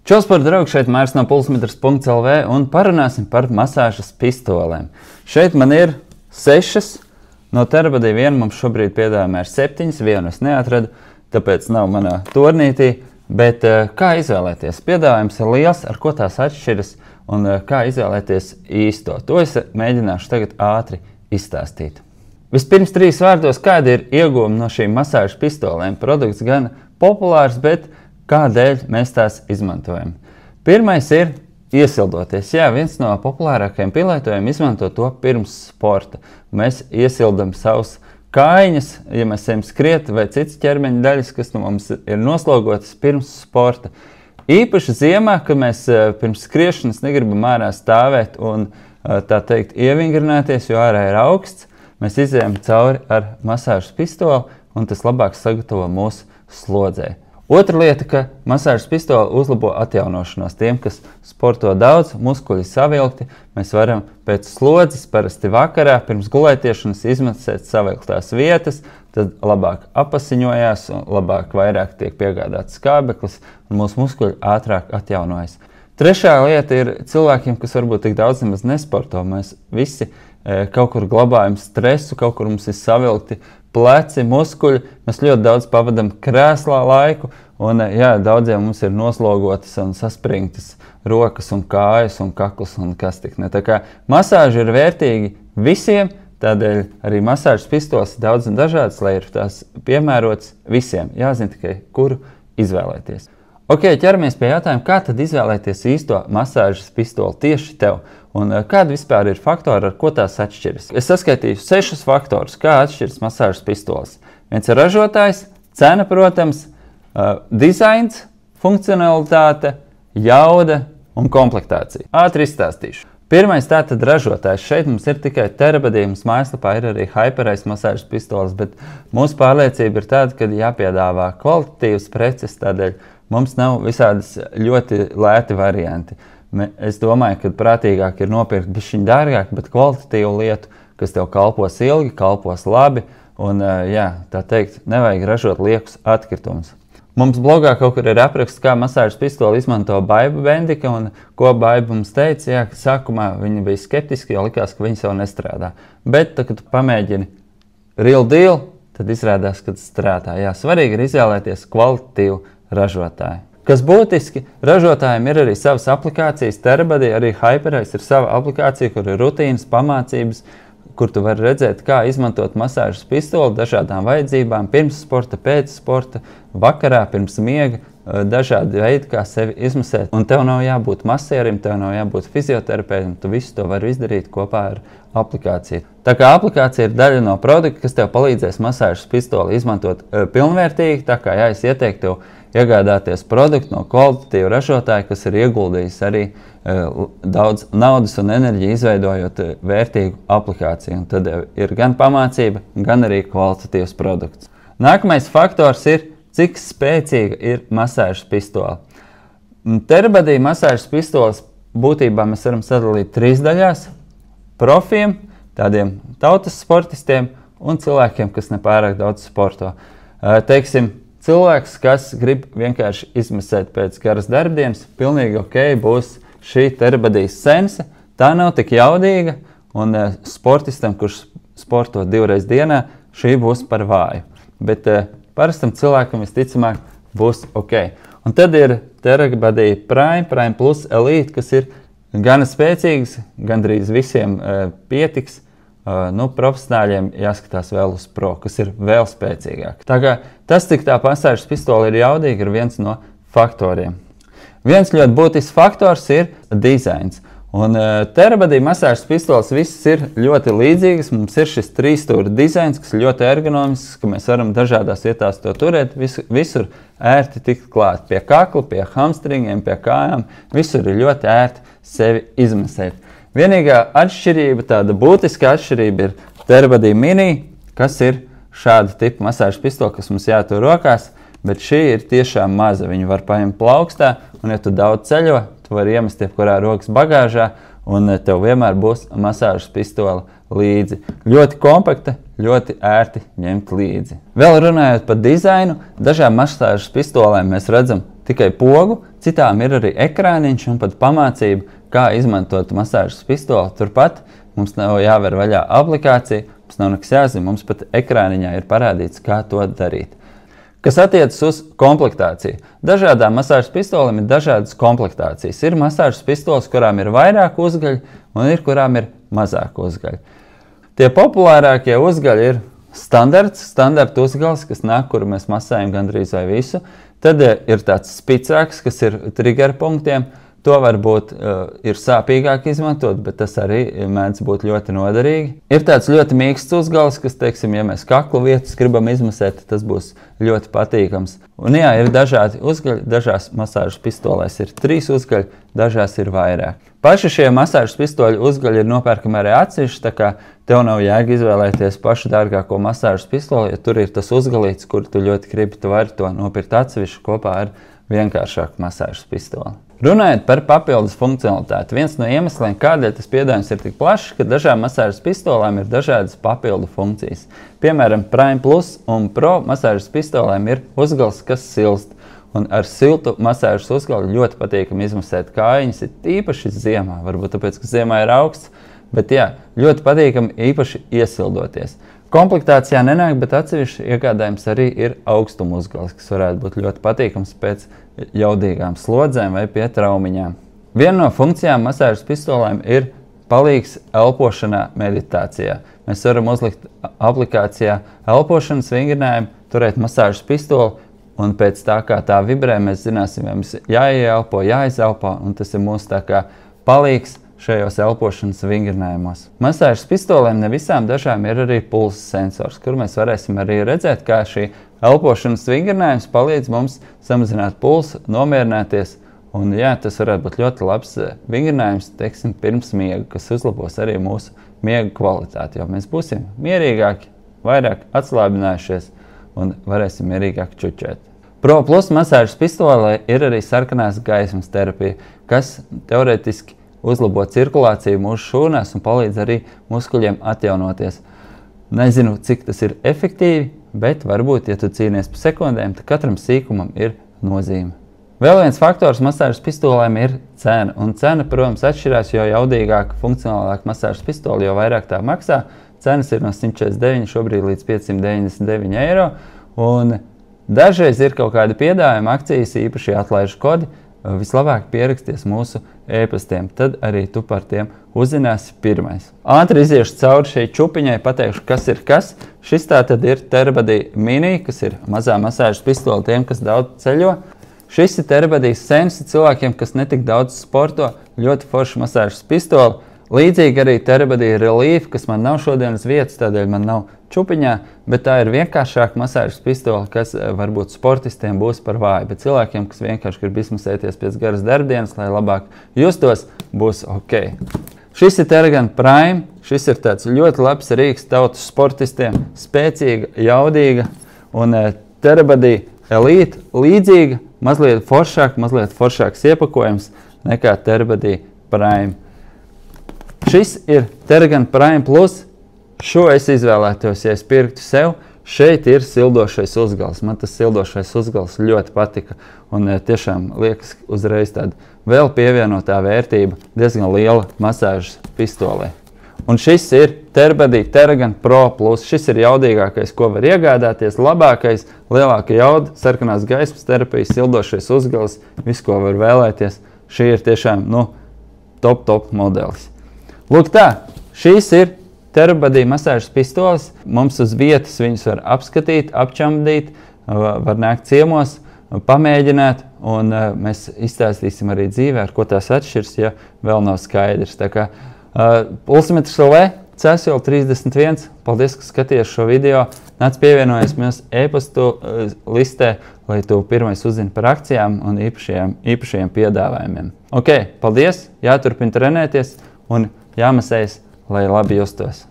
Čau, sporta draugi, šeit Māris no pulsmetrs.lv un parunāsim par masāžas pistolēm. Šeit man ir 6, no Terabody viena mums šobrīd piedāvājumā ir 7, vienu es neatradu, tāpēc nav manā tornītī, bet kā izvēlēties? Piedāvājums ir liels, ar ko tās atšķiras un kā izvēlēties īsto. To es mēģināšu tagad ātri izstāstīt. Vispirms 3 vārdos, kāda ir iegūma no šīm masāžas pistolēm. Produkts gan populārs, bet kādēļ mēs tās izmantojam? Pirmais ir iesildoties. Jā, viens no populārākajiem pielietojumiem izmanto to pirms sporta. Mēs iesildam savus kājiņas, ja mēs ejam skriet, vai citas ķermeņa daļas, kas mums ir noslogotas pirms sporta. Īpaši ziemā, kad mēs pirms skriešanas negribam ārā stāvēt un tā teikt ievingrināties, jo ārā ir augsts, mēs izejam cauri ar masāžas pistoli un tas labāk sagatavo mūsu slodzē. Otra lieta, ka masāžas pistole uzlabo atjaunošanos. Tiem, kas sporto daudz, muskuļi savilkti, mēs varam pēc slodzes, parasti vakarā, pirms gulētiešanas izmasēt savilktās vietas, tad labāk apasiņojās un vairāk tiek piegādāts skābeklis un mūsu muskuļi ātrāk atjaunojas. Trešā lieta ir cilvēkiem, kas varbūt tik daudz nemaz nesporto. Mēs visi kaut kur glabājam stresu, kaut kur mums ir savilkti pleci, muskuļi, mēs ļoti daudz pavadam krēslā laiku, un jā, daudziem mums ir noslogotas un saspringtas rokas un kājas un kakls un kas tik ne. Tā kā masāža ir vērtīgi visiem, tādēļ arī masāžas pistoles ir daudz un dažādas, lai ir tās piemērotas visiem. Jāzina tikai, kuru izvēlēties. Ok, ķeramies pie jautājuma, kā tad izvēlēties īsto masāžas pistoli tieši tev? Un kādi vispār ir faktori, ar ko tās atšķiras? Es saskaitīju 6 faktorus, kā atšķiras masāžas pistoles. Viens ir ražotājs, cena, protams, dizains, funkcionalitāte, jauda un komplektācija. Ātri izstāstīšu. Pirmais tātad ražotājs. Šeit mums ir tikai Terabody, mums mājaslapā ir arī Hyperice masāžas pistoles, bet mūsu pārliecība ir tāda, ka jāpiedāvā kvalitatīvas preces, tādēļ mums nav visādas ļoti lēti varianti. Es domāju, ka prātīgāk ir nopirkt bišķiņ dārgāk, bet kvalitatīvu lietu, kas tev kalpos ilgi, kalpos labi, un jā, tā teikt, nevajag ražot liekus atkritumus. Mums blogā kaut kur ir apraksts, kā masāžas pistoli izmanto Baiba Bendika, un ko Baiba mums teica, jā, ka sākumā viņi bija skeptiski, jo likās, ka viņi jau nestrādā. Bet, tad, kad tu pamēģini real deal, tad izrādās, ka tas strādā. Jā, svarīgi ir izvēlēties kvalitatīvu ražotāju. Kas būtiski, ražotājiem ir arī savas aplikācijas. Terabody, arī Hyperice ir sava aplikācija, kur ir rutīnas, pamācības, kur tu vari redzēt, kā izmantot masāžas pistoli dažādām vajadzībām, pirms sporta, pēc sporta, vakarā, pirms miega, dažādi veidi, kā sevi izmasēt. Un tev nav jābūt masierim, tev nav jābūt fizioterapeitam, tu visu to vari izdarīt kopā ar aplikāciju. Tā kā aplikācija ir daļa no produkta, kas tev palīdzēs masāžas pistoli izmantot pilnvērtīgi, tā kā jā, es ieteiktu tev iegādāties produktu no kvalitatīva ražotāja, kas ir ieguldījis arī daudz naudas un enerģiju izveidojot vērtīgu aplikāciju. Un tad ir gan pamācība, gan arī kvalitatīvs produkts. Nākamais faktors ir, cik spēcīga ir masāžas pistole. Terabody masāžas pistoles būtībā mēs varam sadalīt 3 daļās. Profiem, tādiem tautas sportistiem un cilvēkiem, kas nepārāk daudz sporto. Teiksim, cilvēks, kas grib vienkārši izmasēt pēc garas darbdienas, pilnīgi ok, būs šī Terabody Sense. Tā nav tik jaudīga, un sportistam, kurš sporto 2 reizes dienā, šī būs par vāju. Bet parastam cilvēkam visticamāk būs ok. Un tad ir Terabody Prime Plus Elite, kas ir gan spēcīgs, gandrīz visiem pietiks. Profesionāļiem jāskatās vēl uz Pro, kas ir vēl spēcīgāk. Tā kā tas, cik tā masāžas pistole ir jaudīga, ir viens no faktoriem. Viens ļoti būtisks faktors ir dizains. Un Terabody masāžas pistoles visas ir ļoti līdzīgas. Mums ir šis 3-stūra dizains, kas ir ļoti ergonomisks, ka mēs varam dažādās vietās to turēt. Visur ērti tikt klāt. Pie kakla, pie hamstringiem, pie kājām. Visur ir ļoti ērti sevi izmasēt. Vienīgā atšķirība, tāda būtiska atšķirība ir Terabody Mini, kas ir šāda tipa masāžas pistole, kas mums jātur rokās, bet šī ir tiešām maza. Viņu var paņemt plaukstā, un ja tu daudz ceļo, tu vari iemest jebkurā rokas bagāžā, un tev vienmēr būs masāžas pistole līdzi. Ļoti kompakta, ļoti ērti ņemt līdzi. Vēl runājot par dizainu, dažām masāžas pistolēm mēs redzam tikai pogu, citām ir arī ekrāniņš un pat pamācība, kā izmantot masāžas pistoli. Turpat mums nav jāver vaļā aplikācija, mums nav nekas jāzina, mums pat ekrāniņā ir parādīts, kā to darīt. Kas attiecas uz komplektāciju. Dažādām masāžas pistolēm ir dažādas komplektācijas. Ir masāžas pistoles, kurām ir vairāk uzgaļu, un ir, kurām ir mazāk uzgaļu. Tie populārākie uzgaļi ir standarta uzgals, kas nāk, kuru mēs masējam gandrīz vai visu. Tad ir tāds spicāks, kas ir trigger punktiem. To varbūt ir sāpīgāk izmantot, bet tas arī mēdz būt ļoti noderīgi. Ir tāds ļoti mīksts uzgals, kas, teiksim, ja mēs kaklu vietas gribam izmasēt, tas būs ļoti patīkams. Un jā, ir dažādi uzgaļi, dažās masāžas pistolēs ir 3 uzgaļi, dažās ir vairāk. Paši šie masāžas pistoļu uzgaļi ir nopērkami arī atsevišķi, tā kā tev nav jēga izvēlēties pašu dārgāko masāžas pistoli, ja tur ir tas uzgalīts, kur tu ļoti gribi, tu vari to nopirkt atsevišķi kopā ar vienkāršāku masāžas pistoli. Runājot par papildus funkcionalitāti, viens no iemesliem, kādēļ tas piedāvājums ir tik plašs, ka dažām masāžas pistolēm ir dažādas papildu funkcijas. Piemēram, Prime Plus un Pro masāžas pistolēm ir uzgals, kas silst. Un ar siltu masāžas uzgali ļoti patīkami izmasēt kājiņas, ir īpaši ziemā. Varbūt tāpēc, ka ziemā ir augsts, bet jā, ļoti patīkami īpaši iesildoties. Komplektācijā nenāk, bet atsevišķi iegādājums arī ir augstuma uzgals, kas varētu būt ļoti patīkams pēc jaudīgām slodzēm vai pie traumiņām. Viena no funkcijām masāžas pistolēm ir palīgs elpošanā meditācijā. Mēs varam uzlikt aplikācijā elpošanas vingrinājumu, turēt masāžas pistoli, un pēc tā, kā tā vibrē, mēs zināsim, vai mums jāieelpo, jāizelpo, un tas ir mūsu tā kā palīgs šajos elpošanas vingrinājumos. Masāžas pistolēm ne visām dažām ir arī pulsa sensors, kur mēs varēsim arī redzēt, kā šī elpošanas vingrinājums palīdz mums samazināt pulsu, nomierināties. Un jā, tas varētu būt ļoti labs vingrinājums, teiksim, pirms miega, kas uzlabos arī mūsu miega kvalitāti, jo mēs būsim mierīgāki, vairāk atslābinājušies un varēsim mierīgāk čučēt. Pro Plus masāžas pistolē ir arī sarkanās gaismas terapija, kas teorētiski uzlabo cirkulāciju mūsu šūnās un palīdz arī muskuļiem atjaunoties. Nezinu, cik tas ir efektīvi, bet varbūt, ja tu cīnies pa sekundēm, tad katram sīkumam ir nozīme. Vēl viens faktors masāžas pistolēm ir cena. Un cena, protams, atšķirās, jo jaudīgāka, funkcionālāka masāžas pistole, jo vairāk tā maksā. Cenas ir no 149 šobrīd līdz 599 eiro. Un dažreiz ir kaut kādi piedāvājumi, akcijas, īpaši atlaižu kodi. Vislabāk pieraksties mūsu e-pastiem, tad arī tu par tiem uzzināsi pirmais. Ātri iziešu cauri šai čupiņai, pateikšu, kas ir kas. Šis tā tad ir Therabody Mini, kas ir mazā masāžas pistole tiem, kas daudz ceļo. Šis ir Therabody Sense cilvēkiem, kas netik daudz sporto, ļoti forša masāžas pistole. Līdzīgi arī Therabody Relief, kas man nav šodien uz vietas, tādēļ man nav čupiņā, bet tā ir vienkāršāka masāžas pistole, kas varbūt sportistiem būs par vāju, bet cilvēkiem, kas vienkārši grib izmasēties pēc garas darbdienas, lai labāk justos, būs ok. Šis ir Theragun Prime, šis ir tāds ļoti labs rīks tautas sportistiem, spēcīga, jaudīga, un Therabody Elite līdzīga, mazliet foršāks iepakojums nekā Therabody Prime. Šis ir Theragun Prime Plus. Šo es izvēlētos, ja es pirktu sev. Šeit ir sildošais uzgals. Man tas sildošais uzgals ļoti patika. Un tiešām liekas uzreiz tāda vēl pievienotā vērtība diezgan liela masāžas pistolē. Un šis ir Therabody Theragun Pro Plus. Šis ir jaudīgākais, ko var iegādāties, labākais, lielāka jauda, sarkanās gaismas terapijas, sildošais uzgals, viss, ko var vēlēties. Šī ir tiešām, top modelis. Lūk tā, šīs ir Therabody masāžas pistoles. Mums uz vietas viņus var apskatīt, apčamdīt, var nākt ciemos, pamēģināt, un mēs izstāstīsim arī dzīvē, ar ko tās atšķirs, ja vēl nav skaidrs. Tā kā Pulsmetrs LV, CSL 31, paldies, ka skaties šo video. Nāc pievienojies mūsu e-pastu listē, lai tu pirmais uzzini par akcijām un īpašajiem piedāvājumiem. Ok, paldies, jāturpina trenēties un jāmasējas, lai labi justos.